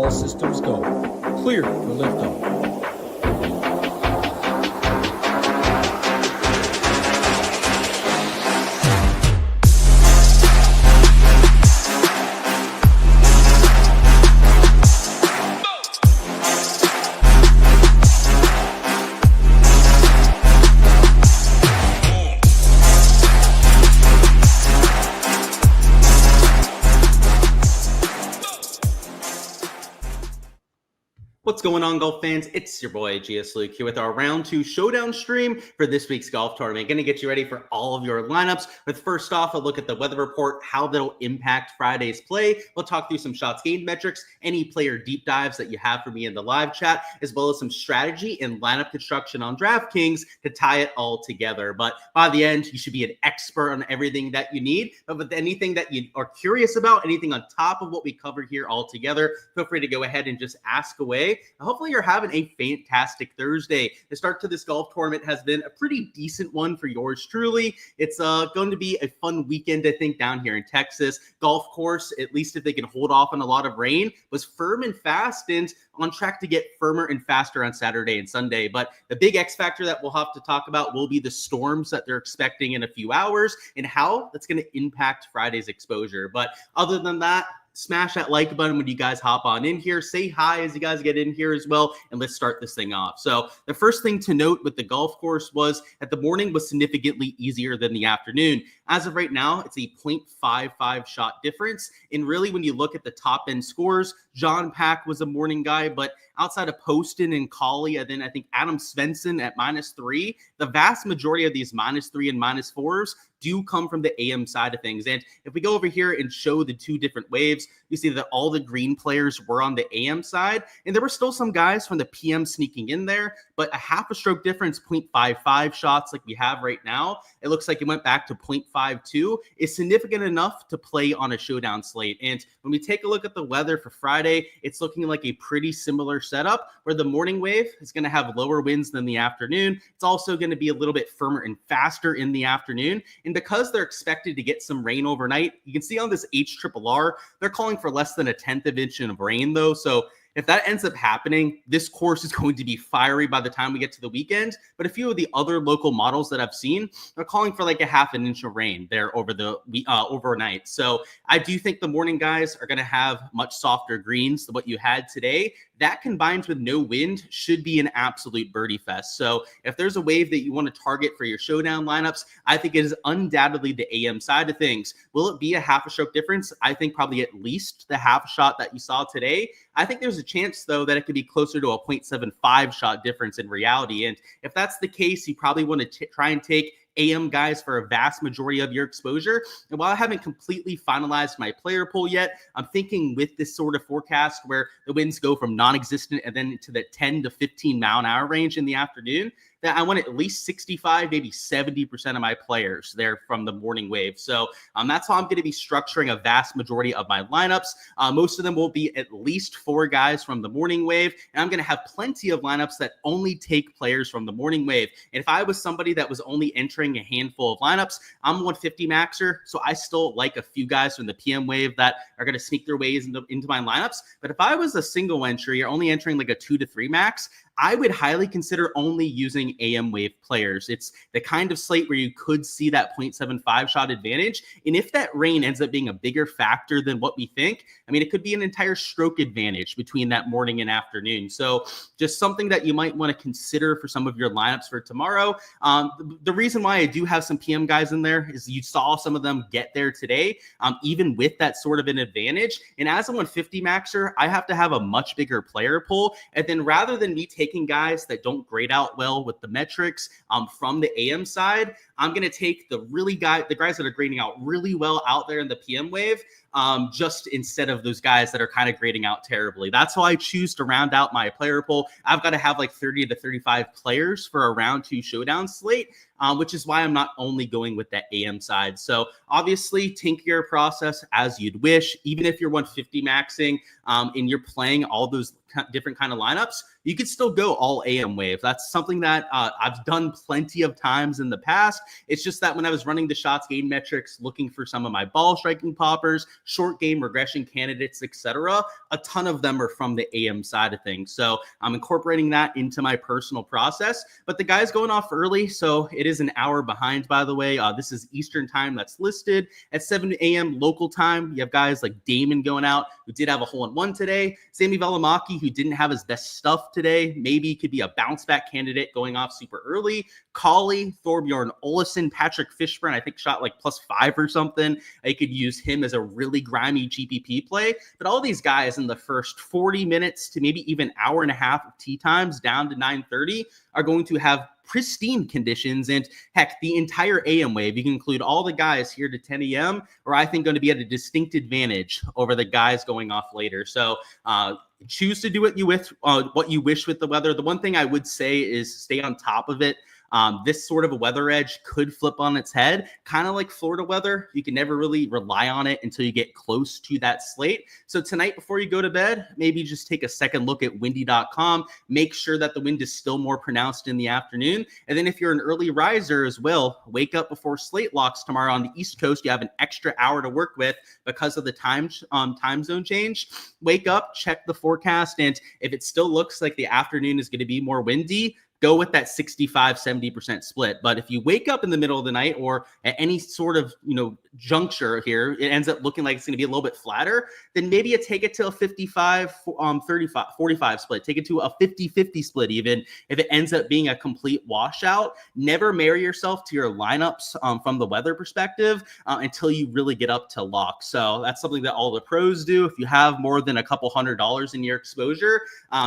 All systems go. Clear for liftoff. What's going on, golf fans? It's your boy GS Luke here with our round 2 showdown stream for this week's golf tournament. Going to get you ready for all of your lineups. But first off, a look at the weather report, how that'll impact Friday's play. We'll talk through some shots gained metrics, any player deep dives that you have for me in the live chat, as well as some strategy and lineup construction on DraftKings to tie it all together. But by the end, you should be an expert on everything that you need. But with anything that you are curious about, anything on top of what we cover here all together, feel free to go ahead and just ask away. Hopefully you're having a fantastic Thursday. The start to this golf tournament has been a pretty decent one for yours truly. It's going to be a fun weekend, I think, down here in Texas. Golf course, at least if they can hold off on a lot of rain, was firm and fast and on track to get firmer and faster on Saturday and Sunday. But the big X factor that we'll have to talk about will be the storms that they're expecting in a few hours and how that's going to impact Friday's exposure. But other than that, smash that like button when you guys hop on in here. Say hi as you guys get in here as well, and let's start this thing off. So the first thing to note with the golf course was that the morning was significantly easier than the afternoon. As of right now, it's a 0.55 shot difference. And really, when you look at the top end scores, John Pack was a morning guy, but outside of Poston and Colley, and then I think Adam Svensson at -3, the vast majority of these -3 and -4s do come from the AM side of things. And if we go over here and show the two different waves, you see that all the green players were on the AM side, and there were still some guys from the PM sneaking in there, but a half a stroke difference, 0.55 shots like we have right now, it looks like it went back to 0.52, is significant enough to play on a showdown slate. And when we take a look at the weather for Friday, it's looking like a pretty similar setup where the morning wave is going to have lower winds than the afternoon. It's also going to be a little bit firmer and faster in the afternoon. And because they're expected to get some rain overnight, you can see on this HRRR, they're calling for less than 1/10 of an inch of rain though. So if that ends up happening, this course is going to be fiery by the time we get to the weekend. But a few of the other local models that I've seen are calling for like a 1/2 inch of rain there over the overnight. So I do think the morning guys are going to have much softer greens than what you had today. That combined with no wind should be an absolute birdie fest. So if there's a wave that you want to target for your showdown lineups, I think it is undoubtedly the AM side of things. Will it be a half a stroke difference? I think probably at least the half shot that you saw today. I think there's a chance, though, that it could be closer to a 0.75 shot difference in reality. And if that's the case, you probably want to try and take AM guys for a vast majority of your exposure. And while I haven't completely finalized my player pool yet, I'm thinking with this sort of forecast where the winds go from non-existent and then to the 10 to 15 mile an hour range in the afternoon, that I want at least 65, maybe 70% of my players there from the morning wave. So that's how I'm going to be structuring a vast majority of my lineups. Most of them will be at least 4 guys from the morning wave. And I'm going to have plenty of lineups that only take players from the morning wave. And if I was somebody that was only entering a handful of lineups, I'm 150 maxer. So I still like a few guys from the PM wave that are going to sneak their ways into my lineups. But if I was a single entry or only entering like a 2 to 3 max, I would highly consider only using AM wave players. It's the kind of slate where you could see that 0.75 shot advantage. And if that rain ends up being a bigger factor than what we think, I mean, it could be an entire stroke advantage between that morning and afternoon. So just something that you might want to consider for some of your lineups for tomorrow. The reason why I do have some PM guys in there is you saw some of them get there today, even with that sort of an advantage. And as a 150 maxer, I have to have a much bigger player pool. And then rather than me taking guys that don't grade out well with the metrics from the AM side, I'm going to take the guys that are grading out really well out there in the PM wave, just instead of those guys that are kind of grading out terribly. That's how I choose to round out my player pool. I've got to have like 30 to 35 players for a round 2 showdown slate, which is why I'm not only going with that AM side. So obviously tinker your process as you'd wish. Even if you're 150 maxing and you're playing all those different kind of lineups, you could still go all AM wave. That's something that I've done plenty of times in the past. It's just that when I was running the shots gain metrics, looking for some of my ball striking poppers, short game regression candidates, etc., a ton of them are from the AM side of things. So I'm incorporating that into my personal process. But the guy's going off early, so it is an hour behind, by the way. This is Eastern time that's listed at 7 a.m. local time. You have guys like Damon going out, who did have a hole-in-one today. Sami Valimaki, who didn't have his best stuff today. Maybe could be a bounce-back candidate going off super early. Collie, Thorbjorn Olesen, Patrick Fishburne, I think shot like +5 or something. I could use him as a really grimy GPP play. But all these guys in the first 40 minutes to maybe even hour and a half of tee times down to 9:30 are going to have pristine conditions. And heck, the entire AM wave, you can include all the guys here to 10 a.m., are I think going to be at a distinct advantage over the guys going off later. So choose to do what you wish with the weather. The one thing I would say is stay on top of it. This sort of a weather edge could flip on its head, kind of like Florida weather. You can never really rely on it until you get close to that slate. So tonight, before you go to bed, maybe just take a second look at windy.com. Make sure that the wind is still more pronounced in the afternoon. And then if you're an early riser as well, wake up before slate locks tomorrow on the East Coast. You have an extra hour to work with because of the time zone change. Wake up, check the forecast, and if it still looks like the afternoon is going to be more windy, go with that 65-70% split. But if you wake up in the middle of the night or at any sort of, juncture here, it ends up looking like it's going to be a little bit flatter, then maybe you take it to a 55-45 split. Take it to a 50-50 split even if it ends up being a complete washout. Never marry yourself to your lineups from the weather perspective until you really get up to lock. So that's something that all the pros do. If you have more than a couple $100 in your exposure,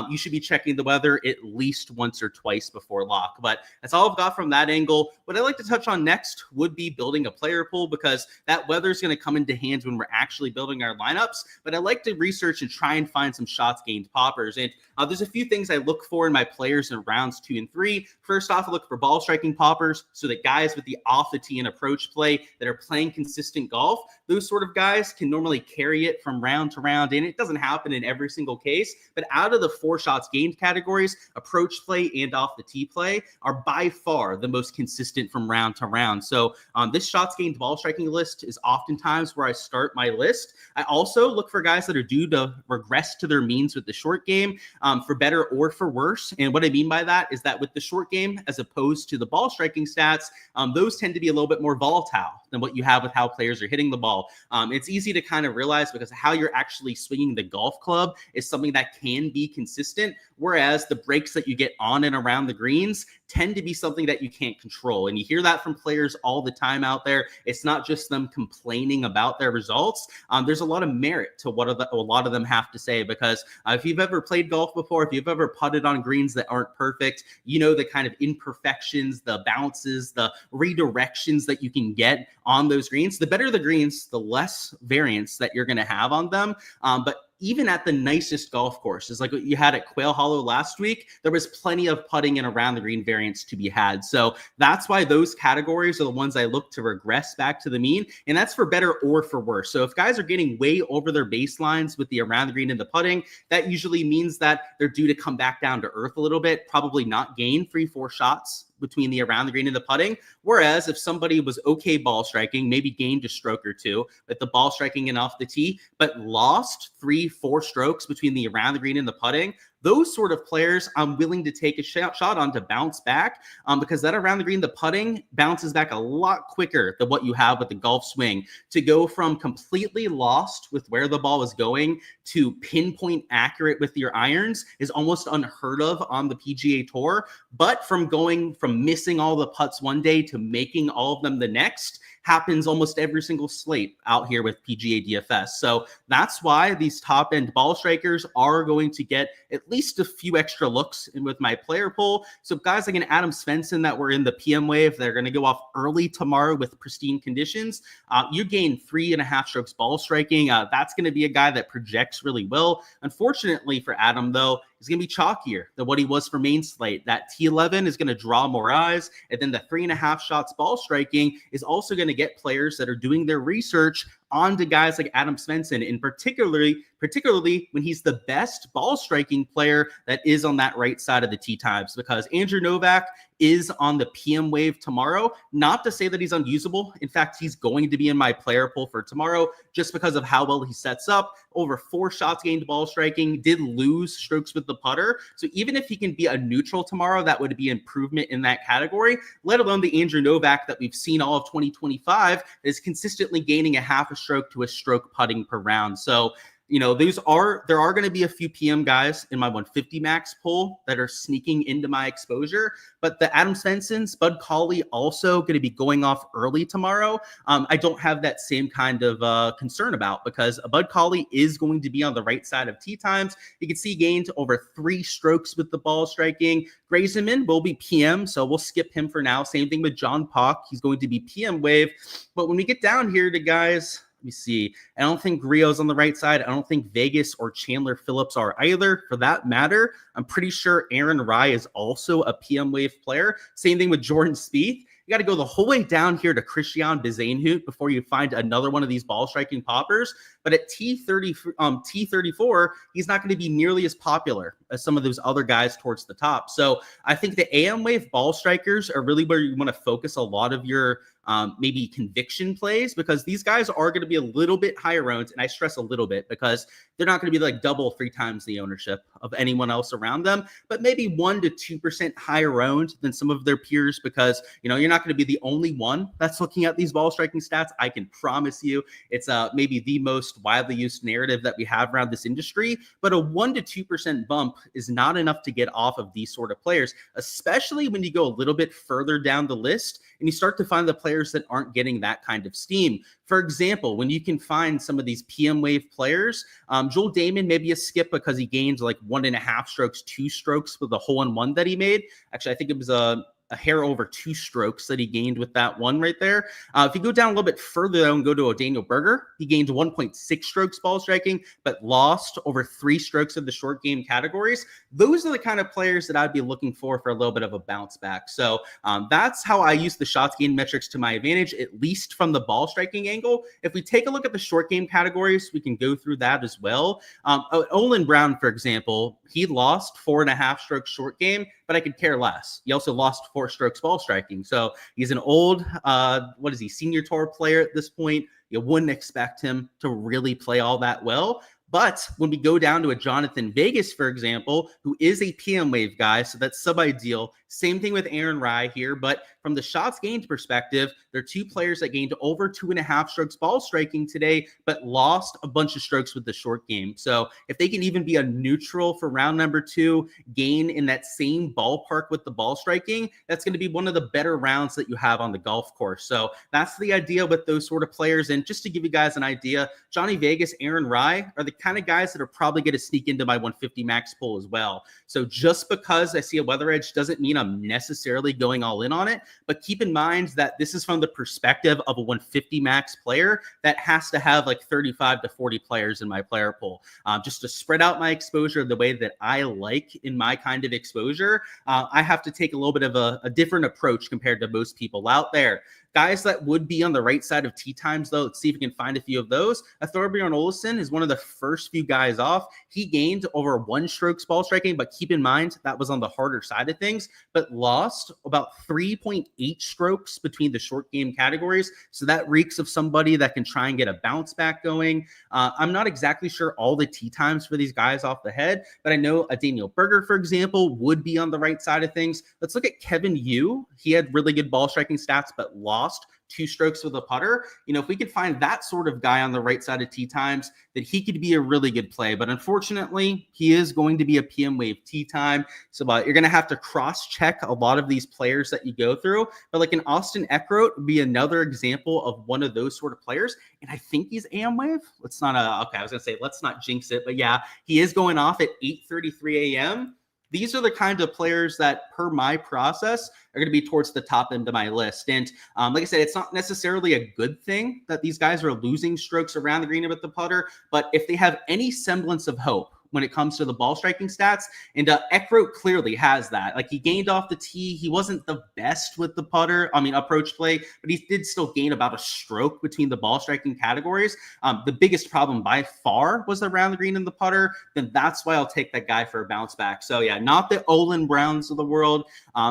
you should be checking the weather at least once or twice before lock. But that's all I've got from that angle. What I'd like to touch on next would be building a player pool, because that weather is going to come into hands when we're actually building our lineups. But I like to research and try and find some shots gained poppers. And there's a few things I look for in my players in rounds 2 and 3. First off, I look for ball striking poppers, so that guys with the off the tee and approach play that are playing consistent golf, those sort of guys can normally carry it from round to round. And it doesn't happen in every single case, but out of the 4 shots gained categories, approach play and off the tee play are by far the most consistent from round to round. So this shots gained ball striking list is oftentimes where I start my list. I also look for guys that are due to regress to their means with the short game, for better or for worse. And what I mean by that is that with the short game, as opposed to the ball striking stats, those tend to be a little bit more volatile than what you have with how players are hitting the ball. It's easy to kind of realize because how you're actually swinging the golf club is something that can be consistent, whereas the breaks that you get on and around the greens tend to be something that you can't control. And you hear that from players all the time out there. It's not just them complaining about their results. There's a lot of merit to what a lot of them have to say, because if you've ever played golf before, if you've ever putted on greens that aren't perfect, you know the kind of imperfections, the bounces, the redirections that you can get on those greens. The better the greens, the less variance that you're going to have on them. But even at the nicest golf courses, like what you had at Quail Hollow last week, there was plenty of putting and around the green variance to be had. So that's why those categories are the ones I look to regress back to the mean, and that's for better or for worse. So if guys are getting way over their baselines with the around the green and the putting, that usually means that they're due to come back down to earth a little bit, probably not gain 3-4 shots between the around the green and the putting. Whereas if somebody was okay ball striking, maybe gained a stroke or two with the ball striking and off the tee, but lost 3-4 strokes between the around the green and the putting, those sort of players I'm willing to take a shot on to bounce back, because that around the green, the putting bounces back a lot quicker than what you have with the golf swing. To go from completely lost with where the ball is going to pinpoint accurate with your irons is almost unheard of on the PGA Tour. But from going from missing all the putts one day to making all of them the next happens almost every single slate out here with PGA DFS. So that's why these top end ball strikers are going to get at least a few extra looks in with my player pool. So guys like an Adam Svensson that were in the PM wave, they're going to go off early tomorrow with pristine conditions. You gain 3.5 strokes ball striking. That's going to be a guy that projects really well. Unfortunately for Adam, though, is going to be chalkier than what he was for main slate. That T11 is going to draw more eyes. And then the 3.5 shots ball striking is also going to get players that are doing their research onto guys like Adam Svensson, and particularly when he's the best ball striking player that is on that right side of the tee times, because Andrew Novak is on the PM wave tomorrow. Not to say that he's unusable. In fact, he's going to be in my player pool for tomorrow just because of how well he sets up. Over 4 shots gained ball striking, did lose strokes with the putter. So even if he can be a neutral tomorrow, that would be improvement in that category, let alone the Andrew Novak that we've seen all of 2025 is consistently gaining a half a stroke to a stroke putting per round. So there are going to be a few PM guys in my 150 max pool that are sneaking into my exposure, but the Adam Svenssons, Bud Cauley also going to be going off early tomorrow. I don't have that same kind of concern about, because Bud Cauley is going to be on the right side of tee times. You can see gained over 3 strokes with the ball striking. Grayson will be PM, so we'll skip him for now. Same thing with John Pock. He's going to be PM wave. But when we get down here to guys, let me see. I don't think Griot's on the right side. I don't think Vegas or Chandler Phillips are either, for that matter. I'm pretty sure Aaron Rye is also a PM wave player. Same thing with Jordan Spieth. You got to go the whole way down here to Christian Bezainhout before you find another one of these ball striking poppers. But at T34, he's not going to be nearly as popular as some of those other guys towards the top. So I think the AM wave ball strikers are really where you want to focus a lot of your maybe conviction plays, because these guys are going to be a little bit higher owned. And I stress a little bit because they're not going to be like double, 3 times the ownership of anyone else around them, but maybe 1 to 2% higher owned than some of their peers, because, you're not going to be the only one that's looking at these ball striking stats. I can promise you it's maybe the most widely used narrative that we have around this industry, but a 1 to 2% bump is not enough to get off of these sort of players, especially when you go a little bit further down the list and you start to find the players that aren't getting that kind of steam. For example, when you can find some of these PM wave players, Joel Damon may be a skip because he gained like 1.5 strokes, 2 strokes with the hole-in-one that he made. Actually, I think it was a hair over 2 strokes that he gained with that one right there. If you go down a little bit further though and go to a Daniel Berger, he gained 1.6 strokes ball striking, but lost over 3 strokes of the short game categories. Those are the kind of players that I'd be looking for a little bit of a bounce back. So that's how I use the shots gained metrics to my advantage, at least from the ball striking angle. If we take a look at the short game categories, we can go through that as well. Olin Brown, for example, he lost 4.5 strokes short game, but I could care less. He also lost 4 strokes ball striking. So he's an old, senior tour player at this point. You wouldn't expect him to really play all that well. But when we go down to a Jonathan Vegas, for example, who is a PM wave guy, so that's sub-ideal. Same thing with Aaron Rye here, but from the shots gained perspective, there are 2 players that gained over 2.5 strokes ball striking today, but lost a bunch of strokes with the short game. So if they can even be a neutral for round number 2, gain in that same ballpark with the ball striking, that's going to be one of the better rounds that you have on the golf course. So that's the idea with those sort of players. And just to give you guys an idea, Johnny Vegas, Aaron Rye are the kind of guys that are probably going to sneak into my 150 max pool as well. So just because I see a weather edge doesn't mean I'm necessarily going all in on it, but keep in mind that this is from the perspective of a 150 max player that has to have like 35 to 40 players in my player pool. Just to spread out my exposure the way that I like in my kind of exposure, I have to take a little bit of a different approach compared to most people out there. Guys that would be on the right side of tee times, though, let's see if we can find a few of those. Thorbjorn Olesen is one of the first few guys off. He gained over 1 strokes ball striking, but keep in mind that was on the harder side of things, but lost about 3.8 strokes between the short game categories. So that reeks of somebody that can try and get a bounce back going. I'm not exactly sure all the tee times for these guys off the head, but I know a Daniel Berger, for example, would be on the right side of things. Let's look at Kevin Yu. He had really good ball striking stats, but lost 2 strokes with a putter. If we could find that sort of guy on the right side of tee times, that he could be a really good play. But unfortunately, he is going to be a PM wave tee time. So you're going to have to cross-check a lot of these players that you go through. But like an Austin Eckroat would be another example of one of those sort of players. And I think he's AM wave. Let's not jinx it. But yeah, he is going off at 8:33 a.m. These are the kind of players that, per my process, are going to be towards the top end of my list. And like I said, it's not necessarily a good thing that these guys are losing strokes around the green with the putter, but if they have any semblance of hope when it comes to the ball striking stats. And Eckroat clearly has that. Like, he gained off the tee. He wasn't the best with the approach play, but he did still gain about a stroke between the ball striking categories. The biggest problem by far was around the green and the putter. Then that's why I'll take that guy for a bounce back. So yeah, not the Olin Browns of the world.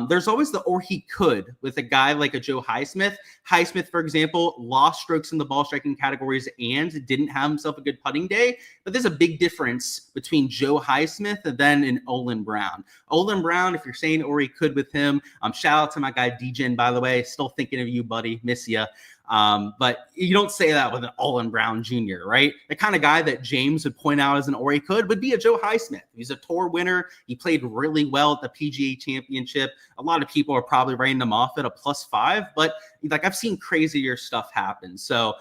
There's always the or he could with a guy like a Joe Highsmith. Highsmith, for example, lost strokes in the ball striking categories and didn't have himself a good putting day. But there's a big difference between Joe Highsmith and then an Olin Brown. Olin Brown, if you're saying or he could with him, shout out to my guy DJin, by the way. Still thinking of you, buddy. Miss ya. But you don't say that with an Olin Brown Jr., right? The kind of guy that James would point out as an or he could would be a Joe Highsmith. He's a tour winner. He played really well at the PGA Championship. A lot of people are probably writing him off at a +5, but like, I've seen crazier stuff happen. So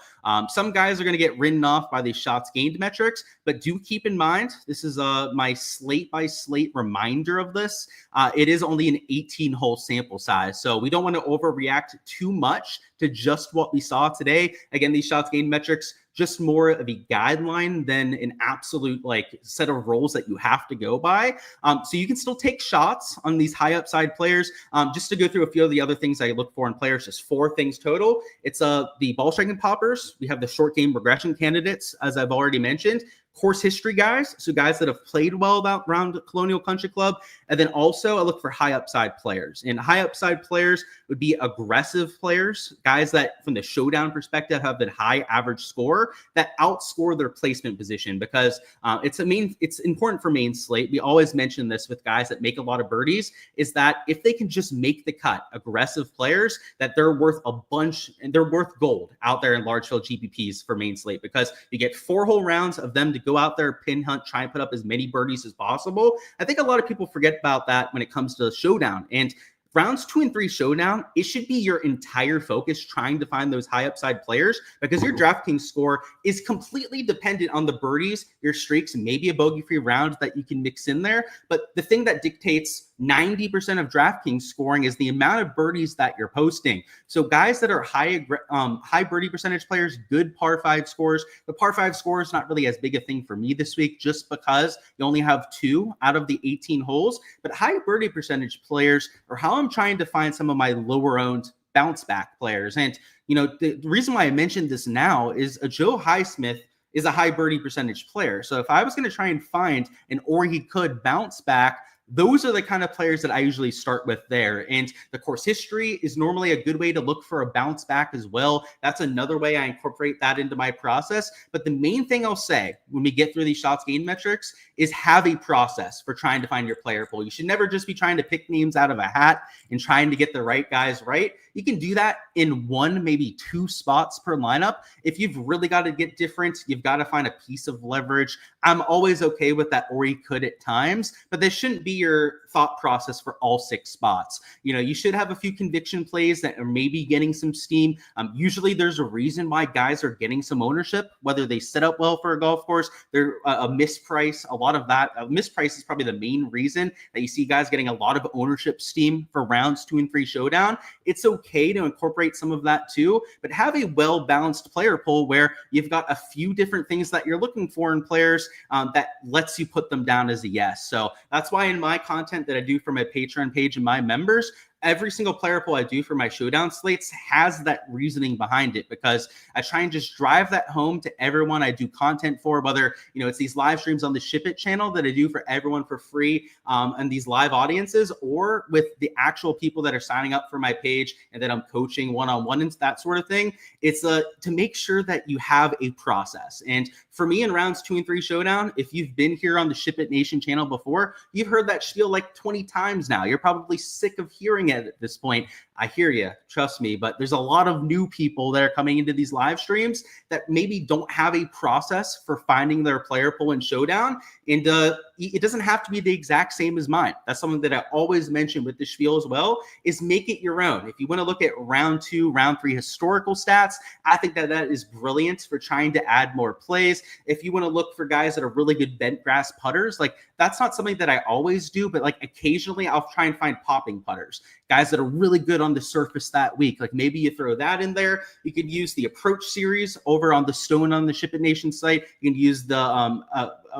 some guys are going to get written off by these shots gained metrics, but do keep in mind, this is my slate by slate reminder of this. It is only an 18-hole sample size, so we don't want to overreact too much to just what we saw today. Again, these shots gained metrics, just more of a guideline than an absolute like set of rules that you have to go by. So you can still take shots on these high upside players. Just to go through a few of the other things I look for in players, just 4 things total. It's the ball striking poppers. We have the short game regression candidates, as I've already mentioned. Course history guys, so guys that have played well around Colonial Country Club. And then also I look for high upside players. And high upside players would be aggressive players, guys that from the showdown perspective have that high average score that outscore their placement position, because it's important for main slate. We always mention this with guys that make a lot of birdies, is that if they can just make the cut, aggressive players, that they're worth a bunch and they're worth gold out there in large field GPPs for main slate, because you get 4 whole rounds of them to go out there, pin hunt, try and put up as many birdies as possible. I think a lot of people forget about that when it comes to showdown. And rounds 2 and 3 showdown, it should be your entire focus trying to find those high upside players, because your DraftKings score is completely dependent on the birdies, your streaks, maybe a bogey-free round that you can mix in there. But the thing that dictates 90% of DraftKings scoring is the amount of birdies that you're posting. So guys that are high birdie percentage players, good par 5 scores. The par 5 score is not really as big a thing for me this week, just because you only have 2 out of the 18 holes. But high birdie percentage players are how I'm trying to find some of my lower owned bounce back players. And, the reason why I mentioned this now is a Joe Highsmith is a high birdie percentage player. So if I was going to try and find an or he could bounce back, those are the kind of players that I usually start with there. And the course history is normally a good way to look for a bounce back as well. That's another way I incorporate that into my process. But the main thing I'll say when we get through these shots gained metrics is have a process for trying to find your player pool. You should never just be trying to pick names out of a hat and trying to get the right guys right. You can do that in 1, maybe 2 spots per lineup. If you've really got to get different, you've got to find a piece of leverage. I'm always okay with that or you could at times, but this shouldn't be your thought process for all 6 spots. You should have a few conviction plays that are maybe getting some steam. Usually there's a reason why guys are getting some ownership, whether they set up well for a golf course, they're a misprice. A lot of that misprice is probably the main reason that you see guys getting a lot of ownership steam for rounds 2 and 3 showdown. It's okay to incorporate some of that too, but have a well-balanced player pool where you've got a few different things that you're looking for in players that lets you put them down as a yes. So that's why in my content that I do for my Patreon page and my members, every single player pool I do for my showdown slates has that reasoning behind it, because I try and just drive that home to everyone I do content for, whether, it's these live streams on the SHIPIT channel that I do for everyone for free and these live audiences, or with the actual people that are signing up for my page and that I'm coaching one-on-one and that sort of thing. It's to make sure that you have a process. And for me in rounds 2 and 3 showdown, if you've been here on the SHIPIT Nation channel before, you've heard that spiel like 20 times now. You're probably sick of hearing it at this point. I hear you, trust me, but there's a lot of new people that are coming into these live streams that maybe don't have a process for finding their player pool in showdown. And it doesn't have to be the exact same as mine. That's something that I always mention with the spiel as well, is make it your own. If you want to look at round 2, round 3 historical stats, I think that is brilliant for trying to add more plays. If you want to look for guys that are really good bent grass putters, like that's not something that I always do, but like occasionally I'll try and find popping putters. guys that are really good on the surface that week. Like maybe you throw that in there. You could use the approach series over on the Stone on the SHIPIT Nation site. You can use the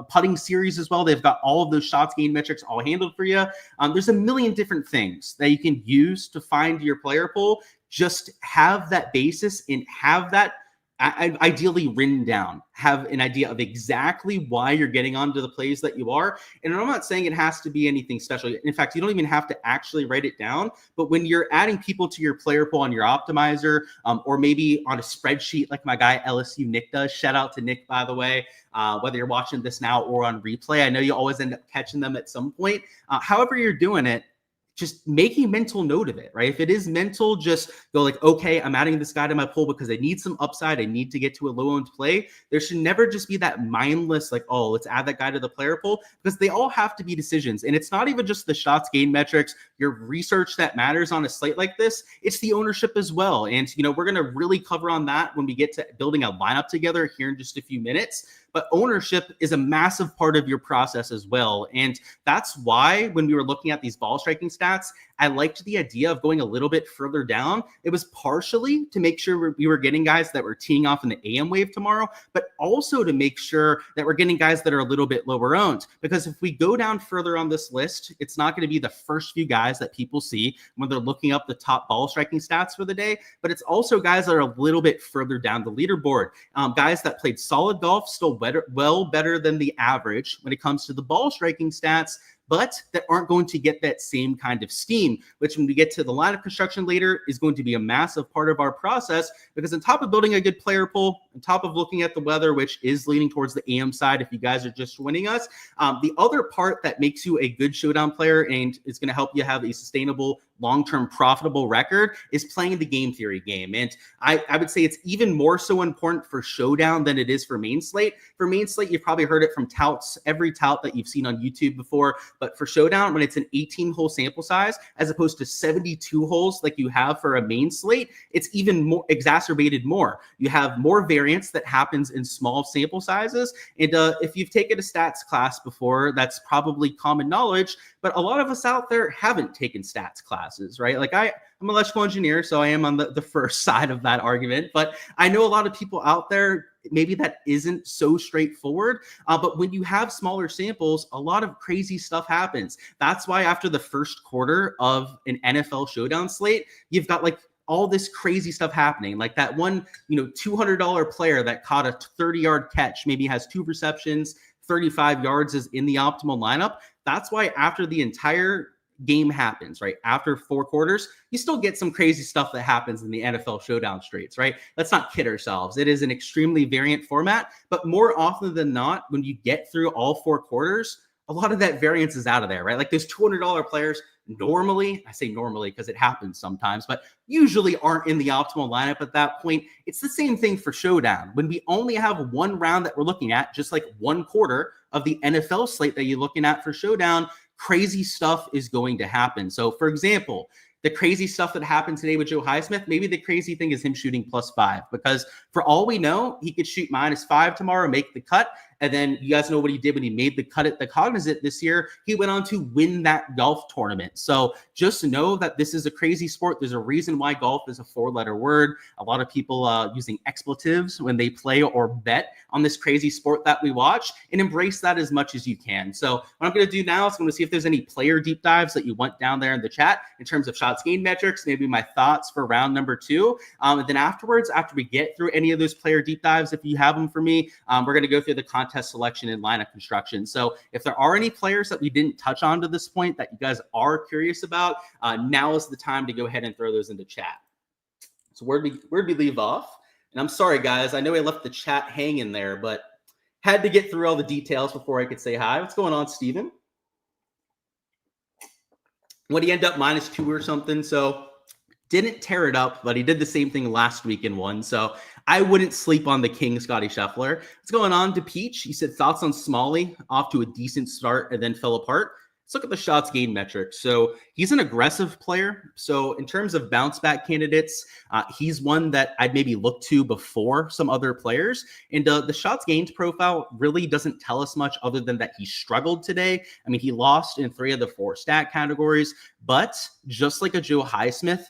putting series as well. They've got all of those shots gained metrics all handled for you. There's a million different things that you can use to find your player pool. Just have that basis and have that ideally written down, have an idea of exactly why you're getting onto the plays that you are. And I'm not saying it has to be anything special. In fact, you don't even have to actually write it down. But when you're adding people to your player pool on your optimizer, or maybe on a spreadsheet like my guy LSU Nick does, shout out to Nick, by the way, whether you're watching this now or on replay, I know you always end up catching them at some point. However you're doing it, just making mental note of it, right? If it is mental, just go like, okay, I'm adding this guy to my pool because I need some upside. I need to get to a low-owned play. There should never just be that mindless, like, oh, let's add that guy to the player pool, because they all have to be decisions. And it's not even just the shots gained metrics, your research that matters on a slate like this. It's the ownership as well. And, we're going to really cover on that when we get to building a lineup together here in just a few minutes. But ownership is a massive part of your process as well. And that's why when we were looking at these ball striking stats, I liked the idea of going a little bit further down. It was partially to make sure we were getting guys that were teeing off in the AM wave tomorrow, but also to make sure that we're getting guys that are a little bit lower owned. Because if we go down further on this list, it's not going to be the first few guys that people see when they're looking up the top ball striking stats for the day, but it's also guys that are a little bit further down the leaderboard. Guys that played solid golf, still better than the average when it comes to the ball striking stats, but that aren't going to get that same kind of steam, which when we get to the lineup construction later is going to be a massive part of our process, because on top of building a good player pool, on top of looking at the weather, which is leaning towards the AM side if you guys are just winning us, the other part that makes you a good showdown player and is going to help you have a sustainable, long-term profitable record is playing the game theory game. And I would say it's even more so important for showdown than it is for main slate. For main slate, you've probably heard it from touts, every tout that you've seen on YouTube before. But for showdown, when it's an 18-hole sample size, as opposed to 72 holes like you have for a main slate, it's even more exacerbated more. You have more variance that happens in small sample sizes. And if you've taken a stats class before, that's probably common knowledge. But a lot of us out there haven't taken stats classes, right? Like I'm an electrical engineer, so I am on the first side of that argument. But I know a lot of people out there, maybe that isn't so straightforward. But when you have smaller samples, a lot of crazy stuff happens. That's why after the first quarter of an NFL showdown slate, you've got like all this crazy stuff happening. Like that one, $200 player that caught a 30-yard catch, maybe has 2 receptions, 35 yards is in the optimal lineup. That's why after the entire game happens, right? After 4 quarters, you still get some crazy stuff that happens in the NFL showdown streets, right? Let's not kid ourselves. It is an extremely variant format, but more often than not, when you get through all 4 quarters, a lot of that variance is out of there, right? Like those $200 players normally, I say normally because it happens sometimes, but usually aren't in the optimal lineup at that point. It's the same thing for showdown. When we only have one round that we're looking at, just like 1 quarter of the NFL slate that you're looking at for showdown, crazy stuff is going to happen. So for example, the crazy stuff that happened today with Joe Highsmith, maybe the crazy thing is him shooting +5, because for all we know, he could shoot -5 tomorrow, make the cut. And then you guys know what he did when he made the cut at the Cognizant this year. He went on to win that golf tournament. So just know that this is a crazy sport. There's a reason why golf is a 4-letter word. A lot of people using expletives when they play or bet on this crazy sport that we watch, and embrace that as much as you can. So what I'm going to do now is I'm going to see if there's any player deep dives that you want down there in the chat in terms of shots gained metrics, maybe my thoughts for round number 2. And then afterwards, after we get through any of those player deep dives, if you have them for me, we're going to go through the contest selection and lineup construction. So if there are any players that we didn't touch on to this point that you guys are curious about, now is the time to go ahead and throw those into chat. So where'd we leave off? And I'm sorry, guys. I know I left the chat hanging there, but had to get through all the details before I could say hi. What's going on, Steven? What he end up -2 or something. So didn't tear it up, but he did the same thing last week and won. So I wouldn't sleep on the king, Scotty Scheffler. What's going on to Peach? He said thoughts on Smalley, off to a decent start and then fell apart. Let's look at the shots gained metric. So he's an aggressive player. So in terms of bounce back candidates, he's one that I'd maybe look to before some other players. And the shots gained profile really doesn't tell us much other than that he struggled today. I mean, he lost in 3 of the 4 stat categories, but just like a Joe Highsmith,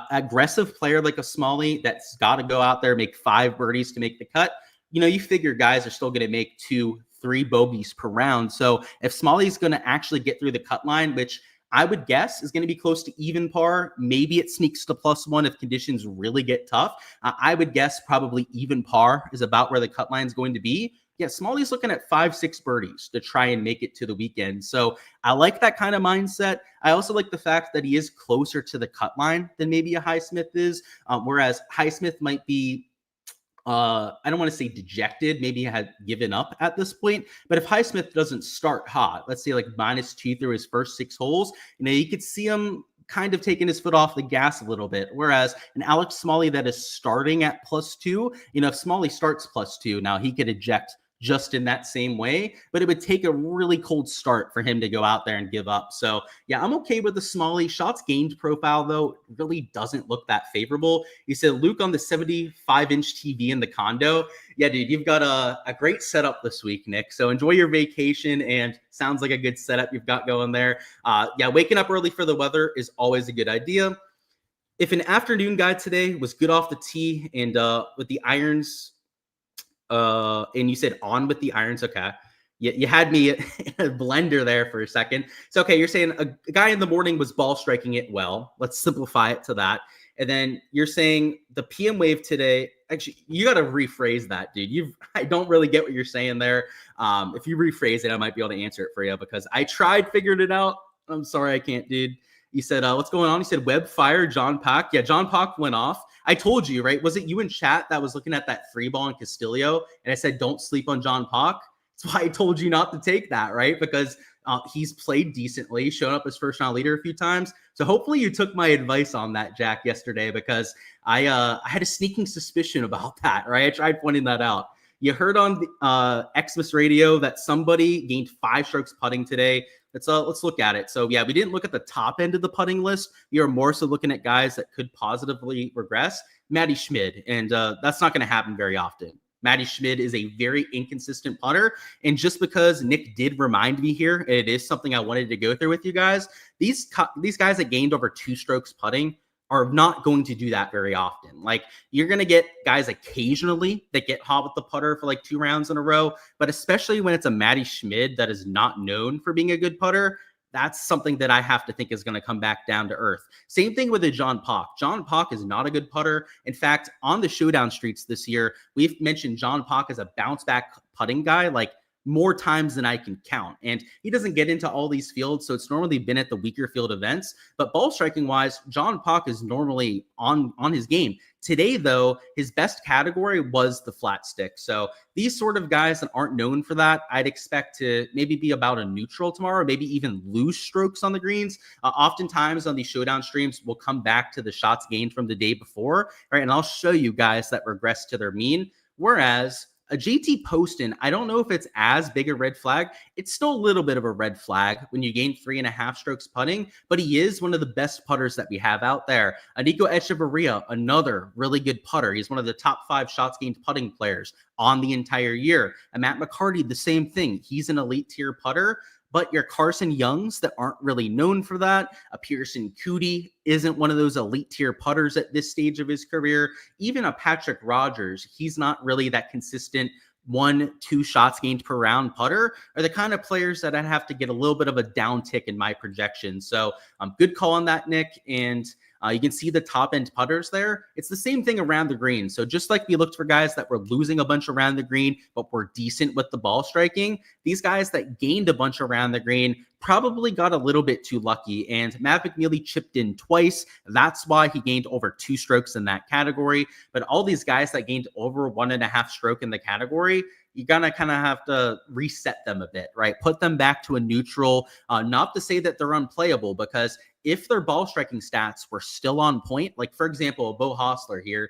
aggressive player like a Smalley that's got to go out there, make 5 birdies to make the cut. You figure guys are still going to make 2-3 bogeys per round. So if Smalley's going to actually get through the cut line, which I would guess is going to be close to even par, maybe it sneaks to +1 if conditions really get tough. I would guess probably even par is about where the cut line is going to be. Yeah, Smalley's looking at 5-6 birdies to try and make it to the weekend. So I like that kind of mindset. I also like the fact that he is closer to the cut line than maybe a Highsmith is, whereas Highsmith might be I don't want to say dejected, maybe had given up at this point, but if Highsmith doesn't start hot, let's say like -2 through his first 6 holes, you could see him kind of taking his foot off the gas a little bit. Whereas an Alex Smalley that is starting at +2, if Smalley starts +2, now he could eject just in that same way, but it would take a really cold start for him to go out there and give up. So yeah, I'm okay with the Smalley. Shots gained profile, though, really doesn't look that favorable. You said, Luke, on the 75-inch TV in the condo. Yeah, dude, you've got a great setup this week, Nick. So enjoy your vacation, and sounds like a good setup you've got going there. Yeah, waking up early for the weather is always a good idea. If an afternoon guy today was good off the tee and with the irons, and you said on with the irons. Okay. You had me in a blender there for a second. So, okay, you're saying a guy in the morning was ball striking it well. Let's simplify it to that. And then you're saying the PM wave today, actually, you got to rephrase that, dude. I don't really get what you're saying there. If you rephrase it, I might be able to answer it for you because I tried figuring it out. I'm sorry, I can't, dude. You said, what's going on? You said web fire, John Pack. Yeah, John Pack went off. I told you, right? Was it you in chat that was looking at that free ball in Castillo? And I said, don't sleep on John Pack. That's why I told you not to take that, right? Because he's played decently, shown up as first round leader a few times. So hopefully you took my advice on that, Jack, yesterday, because I had a sneaking suspicion about that, right? I tried pointing that out. You heard on the Xmas radio that somebody gained 5 strokes putting today. Let's look at it. So yeah, we didn't look at the top end of the putting list. We are more so looking at guys that could positively regress. Matty Schmid, and that's not going to happen very often. Matty Schmid is a very inconsistent putter, and just because Nick did remind me here, and it is something I wanted to go through with you guys. These guys that gained over 2 strokes putting are not going to do that very often. Like, you're going to get guys occasionally that get hot with the putter for like 2 rounds in a row, but especially when it's a Matty Schmid that is not known for being a good putter, that's something that I have to think is going to come back down to earth. Same thing with a John Pack. John Pack is not a good putter. In fact, on the showdown streets this year, we've mentioned John Pack as a bounce back putting guy, like more times than I can count. And he doesn't get into all these fields, so it's normally been at the weaker field events. But ball striking wise, John Pack is normally on his game. Today, though, his best category was the flat stick. So these sort of guys that aren't known for that, I'd expect to maybe be about a neutral tomorrow, maybe even lose strokes on the greens. Oftentimes on these showdown streams, we'll come back to the shots gained from the day before, right? And I'll show you guys that regress to their mean. Whereas a JT Poston, I don't know if it's as big a red flag. It's still a little bit of a red flag when you gain 3.5 strokes putting, but he is one of the best putters that we have out there. Nico Echeverria, another really good putter. He's one of the top 5 shots gained putting players on the entire year. And Matt McCarty, the same thing. He's an elite tier putter. But your Carson Youngs that aren't really known for that, a Pearson Cootie isn't one of those elite tier putters at this stage of his career. Even a Patrick Rogers, he's not really that consistent 1-2 shots gained per round putter, are the kind of players that I'd have to get a little bit of a downtick in my projection. So good call on that, Nick. And you can see the top end putters there. It's the same thing around the green. So just like we looked for guys that were losing a bunch around the green, but were decent with the ball striking, these guys that gained a bunch around the green probably got a little bit too lucky. And Matt McNeely chipped in twice. That's why he gained over 2 strokes in that category. But all these guys that gained over 1.5 stroke in the category, you're going to kind of have to reset them a bit, right? Put them back to a neutral, not to say that they're unplayable, because if their ball striking stats were still on point, like for example, Bo Hostler here,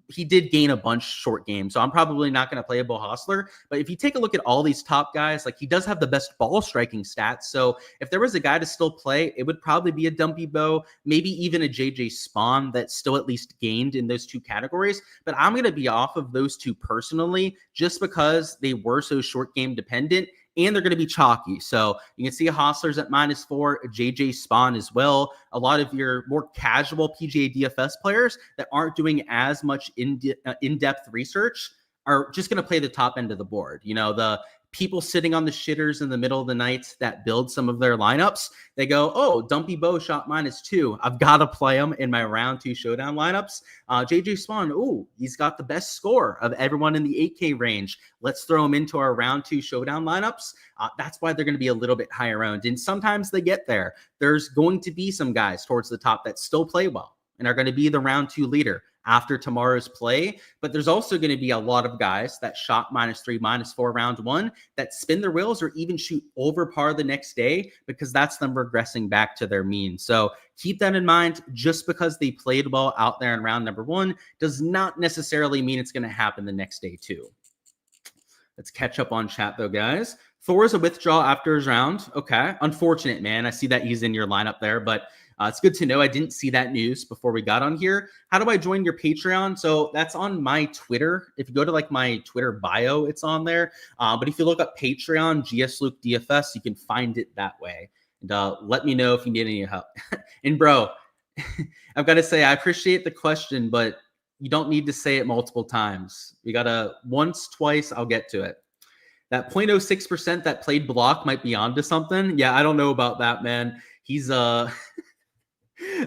he did gain a bunch short game. So I'm probably not going to play a Bo Hostler. But if you take a look at all these top guys, like he does have the best ball striking stats. So if there was a guy to still play, it would probably be a Dumpy Bo, maybe even a JJ Spawn that still at least gained in those two categories. But I'm going to be off of those two personally, just because they were so short game dependent. And they're going to be chalky. So you can see Hostler's at -4, JJ Spawn as well. A lot of your more casual PGA DFS players that aren't doing as much in-depth research are just going to play the top end of the board. You know, the people sitting on the shitters in the middle of the night that build some of their lineups, they go, oh, Dumpy Bo shot -2. I've got to play him in my round 2 showdown lineups. JJ Spawn, oh, he's got the best score of everyone in the 8K range. Let's throw him into our round 2 showdown lineups. That's why they're going to be a little bit higher owned. And sometimes they get there. There's going to be some guys towards the top that still play well and are going to be the round 2 leader after tomorrow's play. But there's also going to be a lot of guys that shot -3, -4 round 1 that spin their wheels or even shoot over par the next day, because that's them regressing back to their mean. So keep that in mind. Just because they played well out there in round number 1 does not necessarily mean it's going to happen the next day too. Let's catch up on chat though, guys. Thor is a withdrawal after his round. Okay. Unfortunate, man. I see that he's in your lineup there, but it's good to know. I didn't see that news before we got on here. How do I join your Patreon? So that's on my Twitter. If you go to like my Twitter bio, it's on there. But if you look up Patreon, LukeDFS, you can find it that way. And let me know if you need any help. And bro, I've got to say, I appreciate the question, but you don't need to say it multiple times. You got to once, twice, I'll get to it. That 0.06% that played block might be onto something. Yeah, I don't know about that, man. He's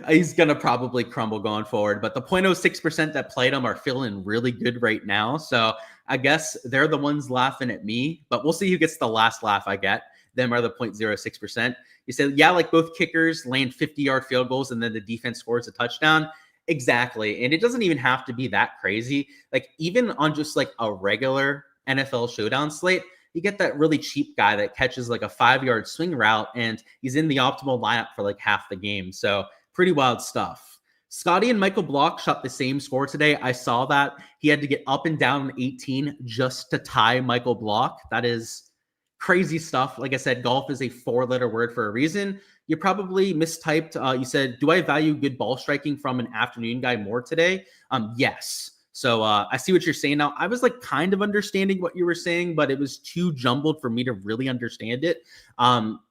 he's going to probably crumble going forward. But the 0.06% that played him are feeling really good right now. So I guess they're the ones laughing at me. But we'll see who gets the last laugh I get. Them are the 0.06%. You said, yeah, like both kickers land 50-yard field goals and then the defense scores a touchdown. Exactly. And it doesn't even have to be that crazy. Like even on just like a regular NFL showdown slate, you get that really cheap guy that catches like a 5-yard swing route and he's in the optimal lineup for like half the game. So pretty wild stuff. Scotty and Michael Block shot the same score today. I saw that. He had to get up and down 18 just to tie Michael Block. That is crazy stuff. Like I said, golf is a 4-letter word for a reason. You probably mistyped. You said, do I value good ball striking from an afternoon guy more today? Yes. So I see what you're saying now. I was like kind of understanding what you were saying, but it was too jumbled for me to really understand it.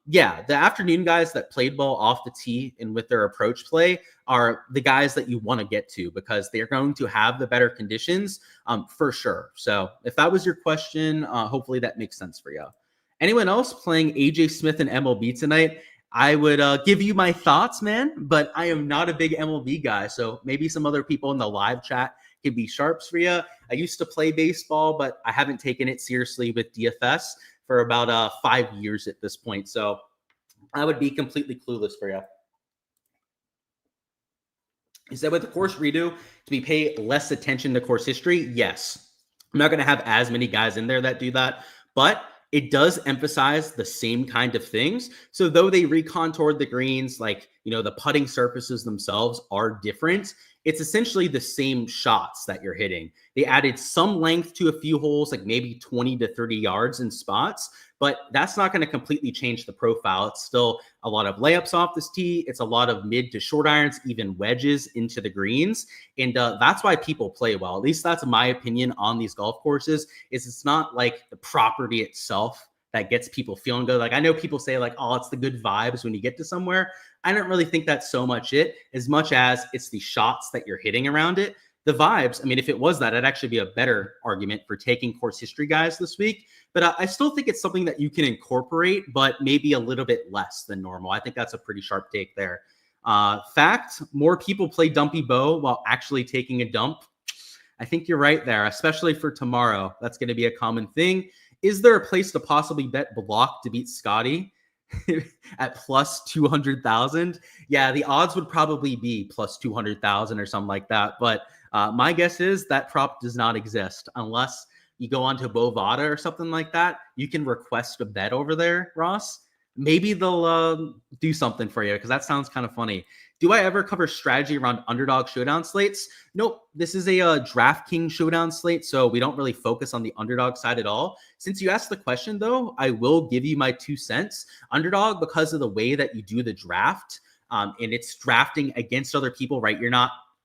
Yeah, the afternoon guys that played ball off the tee and with their approach play are the guys that you want to get to because they're going to have the better conditions for sure. So if that was your question, hopefully that makes sense for you. Anyone else playing AJ Smith and MLB tonight? I would give you my thoughts, man, but I am not a big MLB guy. So maybe some other people in the live chat can be sharps for you. I used to play baseball, but I haven't taken it seriously with DFS for about 5 years at this point. So I would be completely clueless for you. Is that with the course redo, do we pay less attention to course history? Yes. I'm not going to have as many guys in there that do that, but it does emphasize the same kind of things. So though they recontoured the greens, like, you know, the putting surfaces themselves are different, it's essentially the same shots that you're hitting. They added some length to a few holes, like maybe 20 to 30 yards in spots, but that's not going to completely change the profile. It's still a lot of layups off this tee. It's a lot of mid to short irons, even wedges into the greens. And that's why people play well. At least that's my opinion on these golf courses, is it's not like the property itself that gets people feeling good. Like I know people say like, oh, it's the good vibes when you get to somewhere. I don't really think that's so much it, as much as it's the shots that you're hitting around it. The vibes, I mean, if it was that, it'd actually be a better argument for taking course history guys this week. But I still think it's something that you can incorporate, but maybe a little bit less than normal. I think that's a pretty sharp take there. Fact, more people play Dumpy Bo while actually taking a dump. I think you're right there, especially for tomorrow. That's going to be a common thing. Is there a place to possibly bet Block to beat Scotty at plus 200,000? Yeah, the odds would probably be plus 200,000 or something like that. But my guess is that prop does not exist unless you go on to Bovada or something like that. You can request a bet over there, Ross. maybe they'll do something for you, because that sounds kind of funny. Do I ever cover strategy around underdog showdown slates? Nope. This is a DraftKings showdown slate, so we don't really focus on the underdog side at all. Since you asked the question, though, I will give you my 2 cents. Underdog, because of the way that you do the draft, and it's drafting against other people, right? You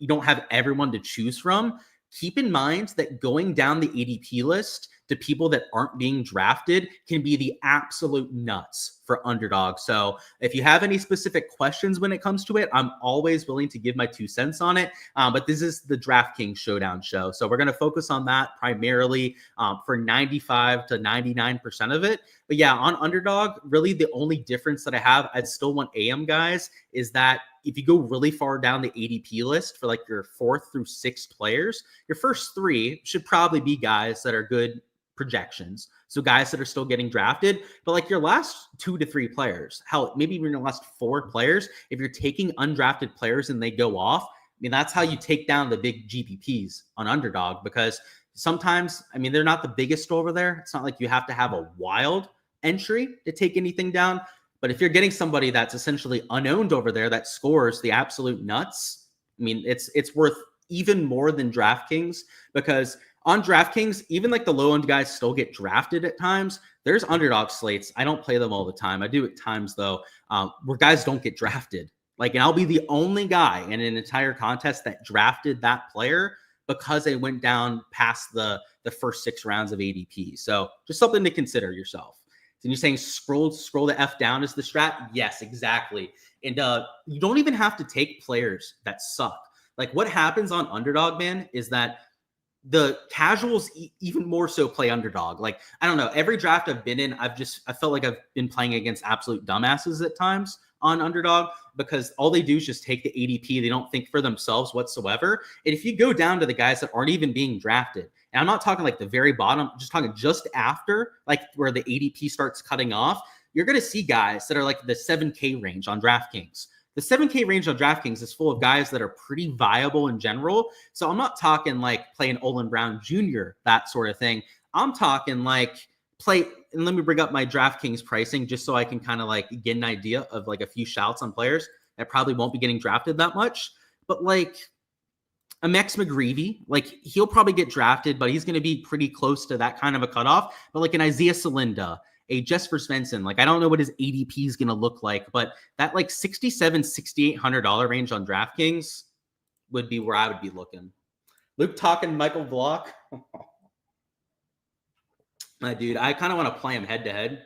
don't have everyone to choose from. Keep in mind that going down the ADP list to people that aren't being drafted can be the absolute nuts for underdog. So if you have any specific questions when it comes to it, I'm always willing to give my 2 cents on it. But this is the DraftKings Showdown show. So we're going to focus on that primarily for 95 to 99% of it. But yeah, on underdog, really the only difference that I have, I'd still want AM guys, is that if you go really far down the ADP list for like your 4th through 6th players, your first 3 should probably be guys that are good projections. So guys that are still getting drafted, but like your last 2 to 3 players, hell, maybe even your last 4 players, if you're taking undrafted players and they go off, I mean, that's how you take down the big GPPs on underdog, because sometimes, I mean, they're not the biggest over there. It's not like you have to have a wild entry to take anything down. But if you're getting somebody that's essentially unowned over there that scores the absolute nuts, I mean, it's worth even more than DraftKings, because on DraftKings, even like the low-end guys still get drafted at times. There's underdog slates. I don't play them all the time. I do at times, though, where guys don't get drafted. Like, and I'll be the only guy in an entire contest that drafted that player because they went down past the first 6 rounds of ADP. So just something to consider yourself. And you're saying scroll the F down is the strat? Yes, exactly. And you don't even have to take players that suck. Like, what happens on underdog, man, is that the casuals even more so play underdog. Like, I don't know, every draft I've been in, I felt like I've been playing against absolute dumbasses at times on underdog, because all they do is just take the ADP. They don't think for themselves whatsoever. And if you go down to the guys that aren't even being drafted, and I'm not talking like the very bottom, I'm just talking just after, like where the ADP starts cutting off, you're going to see guys that are like the 7K range on DraftKings. The 7K range on DraftKings is full of guys that are pretty viable in general. So I'm not talking like playing Olin Brown Jr., that sort of thing. I'm talking like play, and let me bring up my DraftKings pricing just so I can kind of like get an idea of like a few shouts on players that probably won't be getting drafted that much. But like a Max McGreevy, like he'll probably get drafted, but he's going to be pretty close to that kind of a cutoff. But like an Isaiah Salinda, a Jesper Svensson, like I don't know what his ADP is going to look like, but that like $6,700-$6,800 range on DraftKings would be where I would be looking. Luke talking Michael Block. My dude, I kind of want to play him head to head.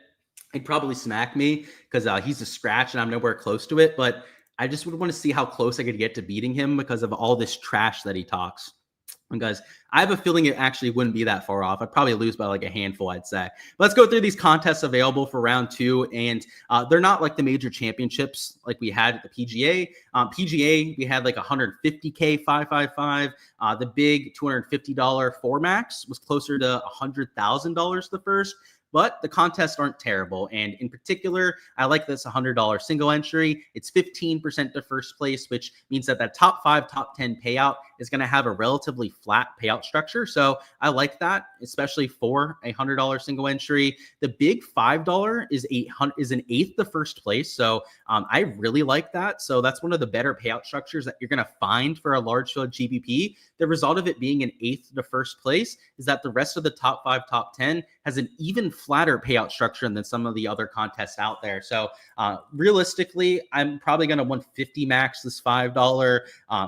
He'd probably smack me because he's a scratch and I'm nowhere close to it, but I just would want to see how close I could get to beating him because of all this trash that he talks. And guys, I have a feeling it actually wouldn't be that far off. I'd probably lose by like a handful, I'd say. But let's go through these contests available for round 2. And they're not like the major championships like we had at the PGA. PGA, we had like 150K 555. The big $250 4 max was closer to $100,000 the first. But the contests aren't terrible. And in particular, I like this $100 single entry. It's 15% to first place, which means that that top 5, top 10 payout is going to have a relatively flat payout structure. So I like that, especially for a $100 single entry. The big $5 is an eighth to first place. So I really like that. So that's one of the better payout structures that you're going to find for a large field GPP. The result of it being an eighth to first place is that the rest of the top 5, top 10 has an even flatter payout structure than some of the other contests out there. So realistically, I'm probably going to 150 max this $5.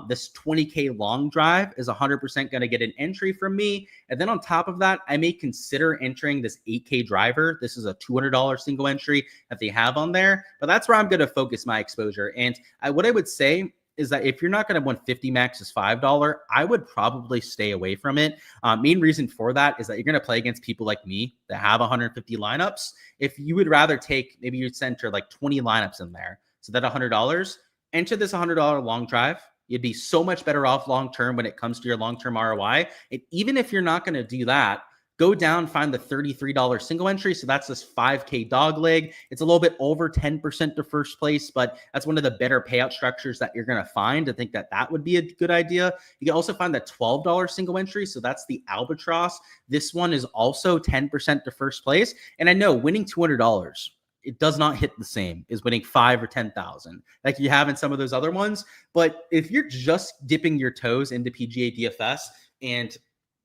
This 20K long drive is 100% going to get an entry from me. And then on top of that, I may consider entering this 8K driver. This is a $200 single entry that they have on there, but that's where I'm going to focus my exposure. And what I would say is that if you're not going to 150 max is $5, I would probably stay away from it. Main reason for that is that you're going to play against people like me that have 150 lineups. If you would rather take, maybe you'd center like 20 lineups in there. So that $100, enter this $100 long drive. You'd be so much better off long-term when it comes to your long-term ROI. And even if you're not going to do that, go down, find the $33 single entry. So that's this 5K dog leg. It's a little bit over 10% to first place, but that's one of the better payout structures that you're going to find. I think that that would be a good idea. You can also find the $12 single entry. So that's the Albatross. This one is also 10% to first place. And I know winning $200 it does not hit the same as winning 5 or 10,000 like you have in some of those other ones. But if you're just dipping your toes into PGA DFS and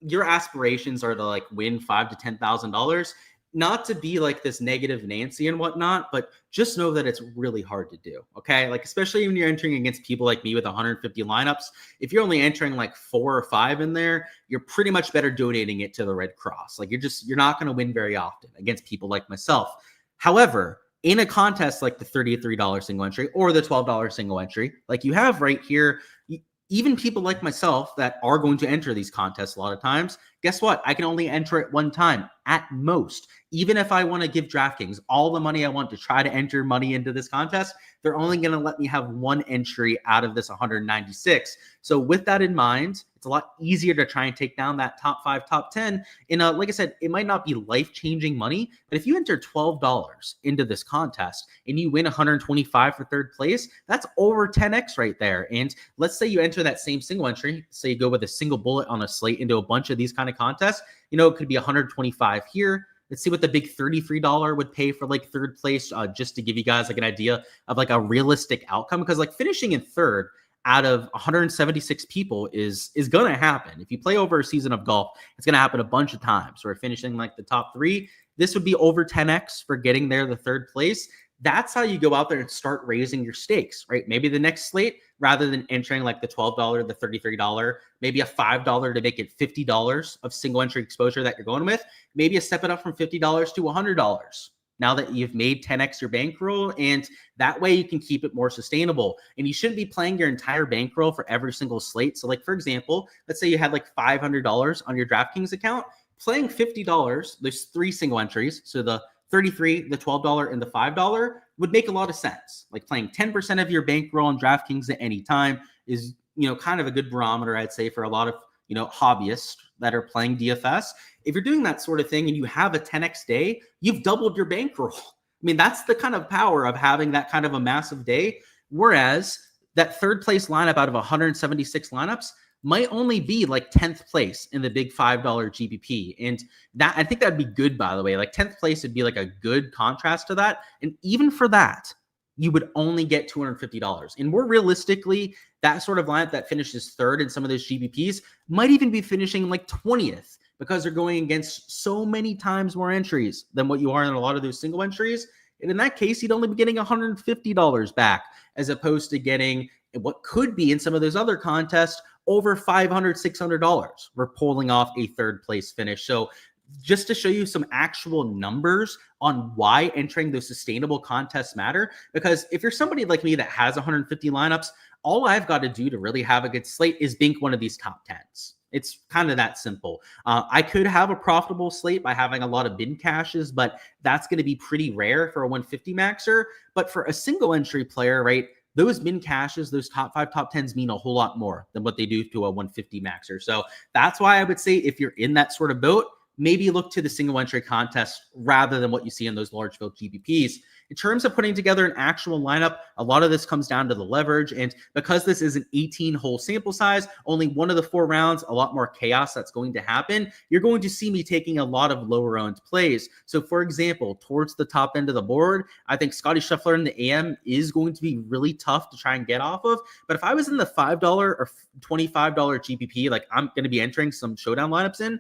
your aspirations are to like win $5,000 to $10,000, not to be like this negative Nancy and whatnot, but just know that it's really hard to do. Okay. Like, especially when you're entering against people like me with 150 lineups, if you're only entering like 4 or 5 in there, you're pretty much better donating it to the Red Cross. Like, you're not going to win very often against people like myself. However, in a contest like the $33 single entry or the $12 single entry, like you have right here, even people like myself that are going to enter these contests a lot of times, guess what? I can only enter it one time at most. Even if I want to give DraftKings all the money I want to try to enter money into this contest, they're only going to let me have one entry out of this 196. So with that in mind, it's a lot easier to try and take down that top 5, top 10. And like I said, it might not be life-changing money, but if you enter $12 into this contest and you win 125 for third place, that's over 10x right there. And let's say you enter that same single entry, say you go with a single bullet on a slate into a bunch of these kind of contests, it could be 125 here. Let's see what the big $33 would pay for like third place, just to give you guys like an idea of like a realistic outcome. Because like finishing in third out of 176 people is going to happen. If you play over a season of golf, it's going to happen a bunch of times. We're finishing like the top 3. This would be over 10x for getting there, the third place. That's how you go out there and start raising your stakes, right? Maybe the next slate, rather than entering like the $12, the $33, maybe a $5 to make it $50 of single entry exposure that you're going with, maybe you step it up from $50 to $100. Now that you've made 10x your bankroll, and that way you can keep it more sustainable. And you shouldn't be playing your entire bankroll for every single slate. So like, for example, let's say you had like $500 on your DraftKings account, playing $50, there's 3 single entries. So the $33, the $12, and the $5 would make a lot of sense. Like playing 10% of your bankroll on DraftKings at any time is, kind of a good barometer, I'd say, for a lot of, hobbyists that are playing DFS. If you're doing that sort of thing and you have a 10x day, you've doubled your bankroll. I mean, that's the kind of power of having that kind of a massive day. Whereas that third place lineup out of 176 lineups might only be like 10th place in the big $5 GPP. And that, I think that'd be good, by the way. Like 10th place would be like a good contrast to that. And even for that, you would only get $250. And more realistically, that sort of lineup that finishes third in some of those GPPs might even be finishing like 20th, because they're going against so many times more entries than what you are in a lot of those single entries. And in that case, you'd only be getting $150 back, as opposed to getting what could be in some of those other contests over $500, $600. We're pulling off a third place finish. So just to show you some actual numbers on why entering those sustainable contests matter, because if you're somebody like me that has 150 lineups, all I've got to do to really have a good slate is bink one of these top 10s. It's kind of that simple. I could have a profitable slate by having a lot of bin caches, but that's going to be pretty rare for a 150 maxer. But for a single entry player, right, those min caches, those top 5, top 10s mean a whole lot more than what they do to a 150 maxer. So that's why I would say if you're in that sort of boat, maybe look to the single entry contest rather than what you see in those large field GPPs. In terms of putting together an actual lineup, a lot of this comes down to the leverage. And because this is an 18-hole sample size, only one of the 4 rounds, a lot more chaos that's going to happen. You're going to see me taking a lot of lower-owned plays. So, for example, towards the top end of the board, I think Scotty Scheffler in the AM is going to be really tough to try and get off of. But if I was in the $5 or $25 GPP, like I'm going to be entering some showdown lineups in,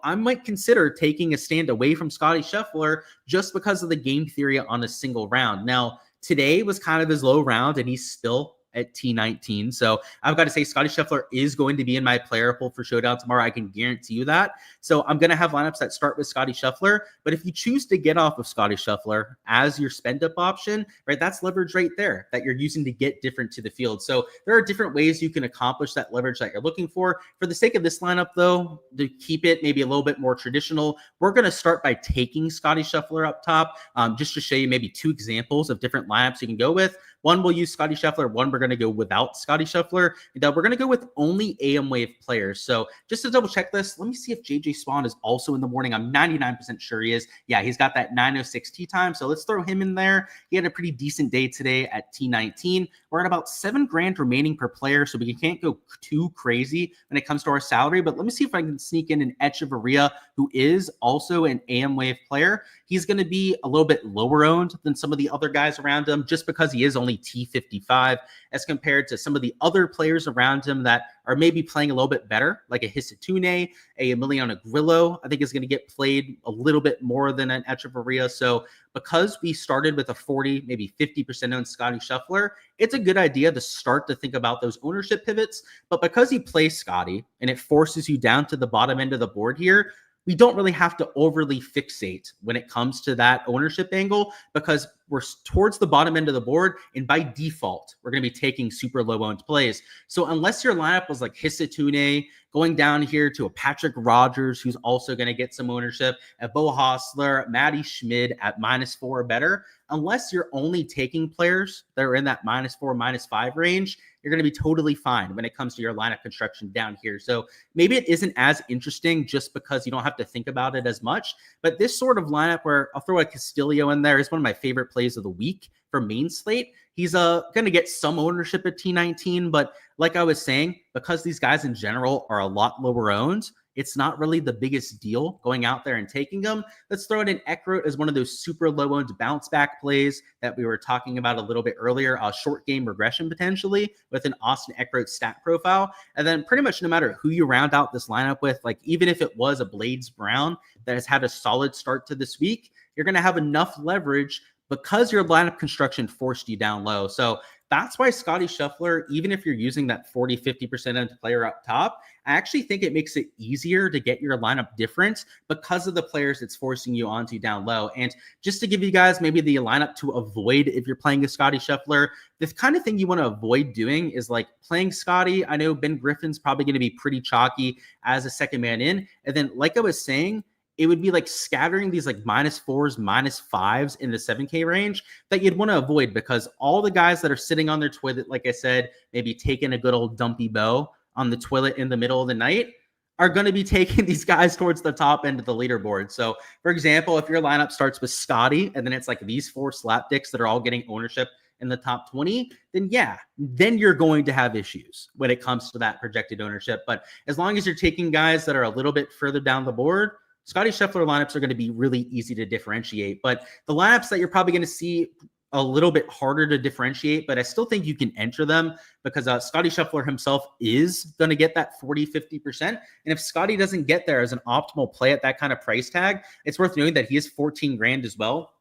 I might consider taking a stand away from Scotty Scheffler just because of the game theory on a single round. Now, today was kind of his low round, and he's still at T19. So I've got to say Scotty Scheffler is going to be in my player pool for Showdown tomorrow. I can guarantee you that. So I'm going to have lineups that start with Scotty Scheffler. But if you choose to get off of Scotty Scheffler as your spend up option, right, that's leverage right there that you're using to get different to the field. So there are different ways you can accomplish that leverage that you're looking for. For the sake of this lineup, though, to keep it maybe a little bit more traditional, we're going to start by taking Scotty Scheffler up top, just to show you maybe 2 examples of different lineups you can go with. One, we'll use Scotty Scheffler. One, we're going to go without Scotty Scheffler, that we're going to go with only AM wave players. So just to double check this, let me see if JJ Spawn is also in the morning. I'm 99% sure he is. Yeah, he's got that 9:06 tee time. So let's throw him in there. He had a pretty decent day today at T19. We're at about $7,000 remaining per player, so we can't go too crazy when it comes to our salary. But let me see if I can sneak in an Echeverria, who is also an AM wave player. He's going to be a little bit lower owned than some of the other guys around him, just because he is only T55 as compared to some of the other players around him that are maybe playing a little bit better, like a Hisatune, a Emiliano Grillo, I think is going to get played a little bit more than an Echeverria. So because we started with a 40, maybe 50% owned Scotty Scheffler, it's a good idea to start to think about those ownership pivots. But because he plays Scotty and it forces you down to the bottom end of the board here, we don't really have to overly fixate when it comes to that ownership angle, because we're towards the bottom end of the board, and by default, we're going to be taking super low owned plays. So unless your lineup was like Hisatune, going down here to a Patrick Rogers, who's also going to get some ownership, a Bo Hostler, Matty Schmid at -4 or better, unless you're only taking players that are in that -4, -5 range, you're going to be totally fine when it comes to your lineup construction down here. So maybe it isn't as interesting just because you don't have to think about it as much. But this sort of lineup where I'll throw a Castillo in there is one of my favorite plays of the week for main slate. He's going to get some ownership at T19, but like I was saying, because these guys in general are a lot lower owned, it's not really the biggest deal going out there and taking them. Let's throw it in Eckroat as one of those super low-owned bounce-back plays that we were talking about a little bit earlier, a short game regression potentially with an Austin Eckroat stat profile. And then pretty much no matter who you round out this lineup with, like even if it was a Blades Brown that has had a solid start to this week, you're going to have enough leverage because your lineup construction forced you down low. So that's why Scotty Scheffler, even if you're using that 40, 50% owned player up top, I actually think it makes it easier to get your lineup different because of the players it's forcing you onto down low. And just to give you guys maybe the lineup to avoid if you're playing a Scotty Scheffler, this kind of thing you want to avoid doing is like playing Scotty. I know Ben Griffin's probably going to be pretty chalky as a second man in. And then like I was saying, it would be like scattering these like -4s, -5s in the 7K range that you'd want to avoid, because all the guys that are sitting on their toilet, like I said, maybe taking a good old dumpy bow on the toilet in the middle of the night, are going to be taking these guys towards the top end of the leaderboard. So for example, if your lineup starts with Scotty and then it's like these 4 slapdicks that are all getting ownership in the top 20, then yeah, then you're going to have issues when it comes to that projected ownership. But as long as you're taking guys that are a little bit further down the board, Scotty Scheffler lineups are going to be really easy to differentiate. But the lineups that you're probably going to see a little bit harder to differentiate, but I still think you can enter them because Scotty Scheffler himself is going to get that 40, 50%. And if Scotty doesn't get there as an optimal play at that kind of price tag, it's worth noting that he is 14 grand as well.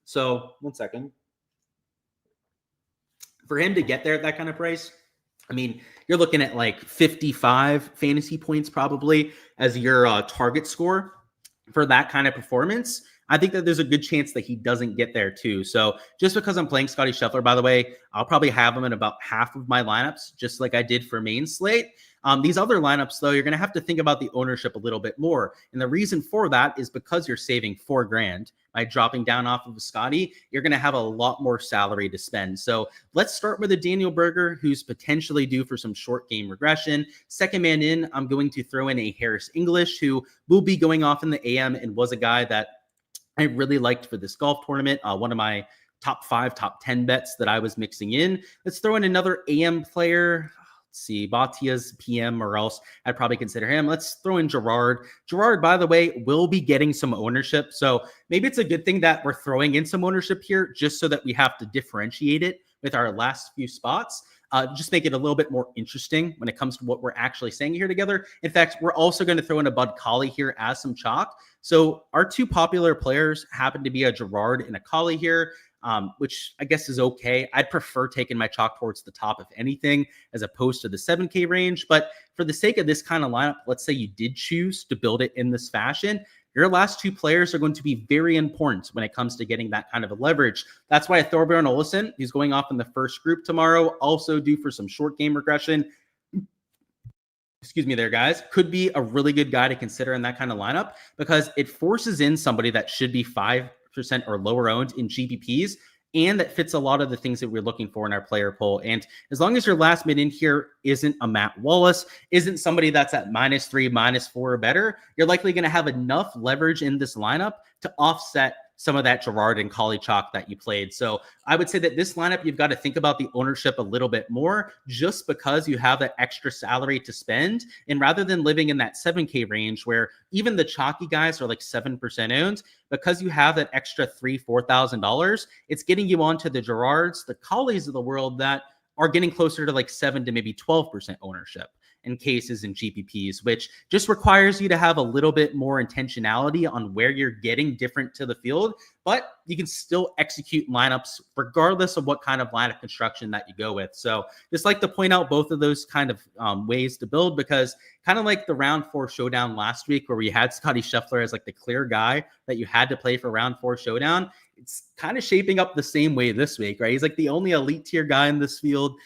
So 1 second. For him to get there at that kind of price, I mean, you're looking at like 55 fantasy points probably as your target score for that kind of performance. I think that there's a good chance that he doesn't get there too. So just because I'm playing Scotty Scheffler, by the way, I'll probably have him in about half of my lineups, just like I did for main slate. These other lineups, though, you're going to have to think about the ownership a little bit more. And the reason for that is because you're saving 4 grand by dropping down off of a Scotty, you're going to have a lot more salary to spend. So let's start with a Daniel Berger, who's potentially due for some short game regression. Second man in, I'm going to throw in a Harris English, who will be going off in the AM and was a guy that I really liked for this golf tournament. One of my top 5, top 10 bets that I was mixing in. Let's throw in another AM player. Let's see, Batia's PM, or else I'd probably consider him. Let's throw in Gerard. Gerard, by the way, will be getting some ownership. So maybe it's a good thing that we're throwing in some ownership here just so that we have to differentiate it with our last few spots. Just make it a little bit more interesting when it comes to what we're actually saying here together. In fact, we're also going to throw in a Bud Colley here as some chalk. So our 2 popular players happen to be a Gerard and a Colley here, which I guess is okay. I'd prefer taking my chalk towards the top, if anything, as opposed to the 7K range. But for the sake of this kind of lineup, let's say you did choose to build it in this fashion, your last 2 players are going to be very important when it comes to getting that kind of a leverage. That's why Thorbjorn Olesen, who's going off in the first group tomorrow, also due for some short game regression. Excuse me there, guys, could be a really good guy to consider in that kind of lineup because it forces in somebody that should be 5% or lower owned in GPPs and that fits a lot of the things that we're looking for in our player pool. And as long as your last mid in here isn't a Matt Wallace, isn't somebody that's at -3, -4 or better, you're likely going to have enough leverage in this lineup to offset some of that Gerard and Collie chalk that you played. So I would say that this lineup, you've got to think about the ownership a little bit more, just because you have that extra salary to spend. And rather than living in that 7K range where even the chalky guys are like 7% owned, because you have that extra $3,000-$4,000, it's getting you onto the Gerards, the Collies of the world that are getting closer to like 7 to maybe 12% ownership in cases and GPPs, which just requires you to have a little bit more intentionality on where you're getting different to the field, but you can still execute lineups regardless of what kind of lineup construction that you go with. So just like to point out both of those kind of ways to build, because kind of like the round 4 showdown last week where we had Scotty Scheffler as like the clear guy that you had to play for round 4 showdown, it's kind of shaping up the same way this week, right? He's like the only elite tier guy in this field.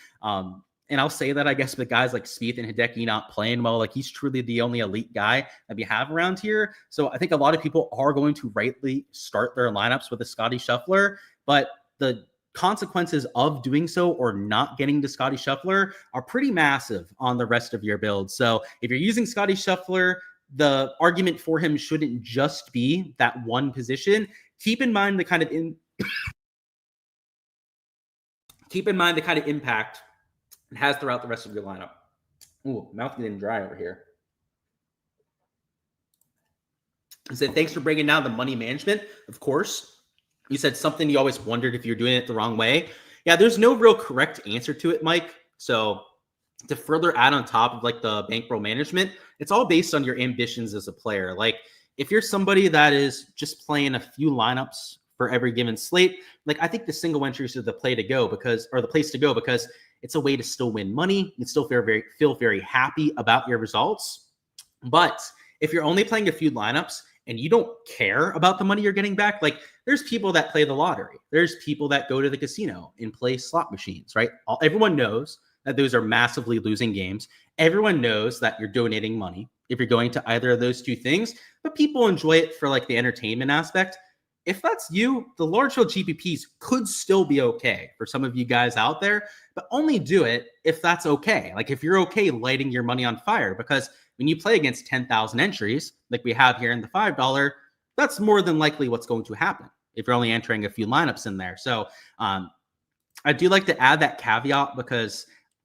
And I'll say that, I guess, with guys like Spieth and Hideki not playing well, like he's truly the only elite guy that we have around here. So I think a lot of people are going to rightly start their lineups with a Scotty Scheffler, but the consequences of doing so or not getting to Scotty Scheffler are pretty massive on the rest of your build. So if you're using Scotty Scheffler, the argument for him shouldn't just be that one position. Keep in mind the kind of impact it has throughout the rest of your lineup. Ooh, mouth getting dry over here. I said, thanks for bringing down the money management. Of course, you said something you always wondered if you're doing it the wrong way. Yeah, there's no real correct answer to it, Mike. So to further add on top of like the bankroll management, it's all based on your ambitions as a player. Like if you're somebody that is just playing a few lineups for every given slate, like I think the single entries are the place to go because it's a way to still win money. You still feel very happy about your results. But if you're only playing a few lineups and you don't care about the money you're getting back, like there's people that play the lottery. There's people that go to the casino and play slot machines, right? Everyone knows that those are massively losing games. Everyone knows that you're donating money if you're going to either of those two things, but people enjoy it for like the entertainment aspect. If that's you, the large field GPPs could still be okay for some of you guys out there, but only do it if that's okay. Like if you're okay lighting your money on fire, because when you play against 10,000 entries, like we have here in the $5, that's more than likely what's going to happen if you're only entering a few lineups in there. So I do like to add that caveat because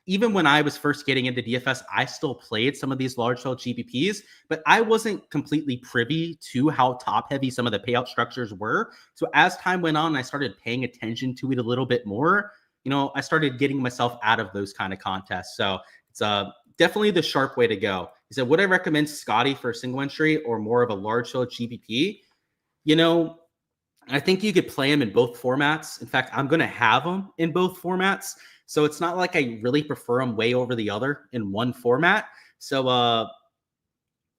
even when I was first getting into DFS, I still played some of these large field GPPs, but I wasn't completely privy to how top heavy some of the payout structures were. So as time went on, I started paying attention to it a little bit more. I started getting myself out of those kind of contests. So it's definitely the sharp way to go. He said, would I recommend Scotty for a single entry or more of a large field GPP? I think you could play him in both formats. In fact, I'm going to have him in both formats. So it's not like I really prefer them way over the other in one format. So,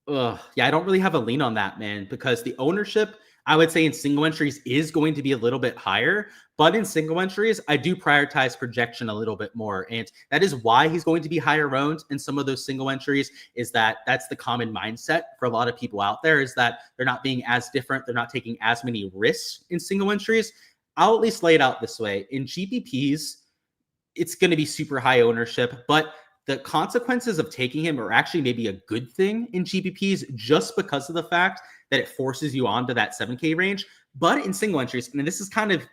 yeah, I don't really have a lean on that, man, because the ownership, I would say in single entries is going to be a little bit higher. But in single entries, I do prioritize projection a little bit more. And that is why he's going to be higher owned in some of those single entries, is that's the common mindset for a lot of people out there, is that they're not being as different. They're not taking as many risks in single entries. I'll at least lay it out this way. In GPPs, it's going to be super high ownership, but the consequences of taking him are actually maybe a good thing in GPPs just because of the fact that it forces you onto that 7K range. But in single entries, and this is kind of,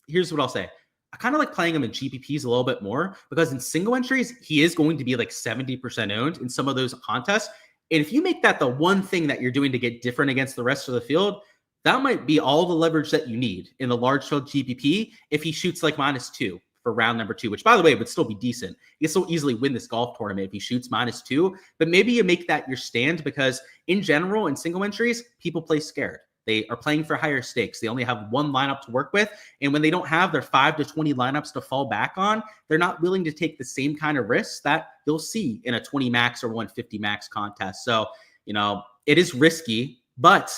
here's what I'll say. I kind of like playing him in GPPs a little bit more because in single entries, he is going to be like 70% owned in some of those contests. And if you make that the one thing that you're doing to get different against the rest of the field, that might be all the leverage that you need in the large field GPP if he shoots like -2 for round number 2, which by the way, would still be decent. You can still easily win this golf tournament if he shoots -2, but maybe you make that your stand because in general, in single entries, people play scared. They are playing for higher stakes. They only have one lineup to work with. And when they don't have their 5 to 20 lineups to fall back on, they're not willing to take the same kind of risks that you'll see in a 20 max or 150 max contest. So, it is risky, but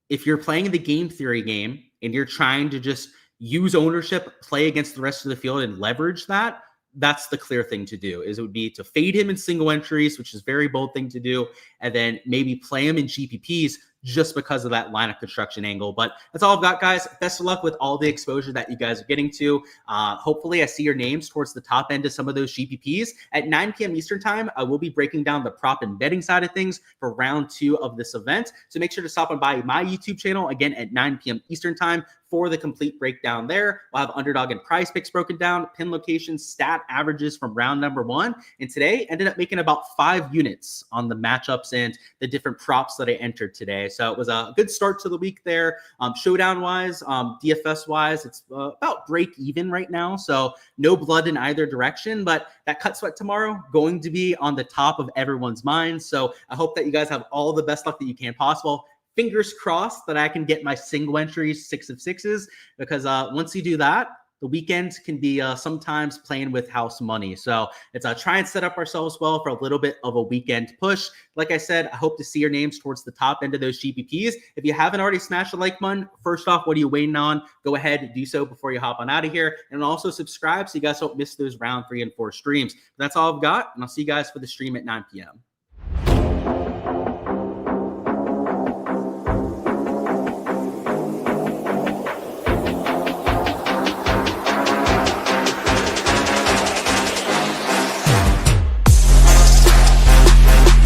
if you're playing the game theory game and you're trying to just use ownership, play against the rest of the field and leverage that, that's the clear thing to do. It would be to fade him in single entries, which is a very bold thing to do, and then maybe play him in GPPs just because of that lineup construction angle. But that's all I've got, guys. Best of luck with all the exposure that you guys are getting to. Hopefully I see your names towards the top end of some of those GPPs. At 9 p.m. Eastern time, I will be breaking down the prop and betting side of things for round 2 of this event. So make sure to stop on by my YouTube channel again at 9 p.m. Eastern time for the complete breakdown there. We'll have underdog and prize picks broken down, pin locations, stat averages from round number 1. And today ended up making about 5 units on the matchups and the different props that I entered today. So it was a good start to the week there. Showdown wise, DFS wise, it's about break even right now. So no blood in either direction, but that cut sweat tomorrow going to be on the top of everyone's minds. So I hope that you guys have all the best luck that you can possible. Fingers crossed that I can get my single entry 6 of 6s, because once you do that, the weekend can be sometimes playing with house money. So it's try and set up ourselves well for a little bit of a weekend push. Like I said, I hope to see your names towards the top end of those GPPs. If you haven't already smashed the like button, first off, what are you waiting on? Go ahead and do so before you hop on out of here. And also subscribe so you guys don't miss those round 3 and 4 streams. That's all I've got, and I'll see you guys for the stream at 9 p.m.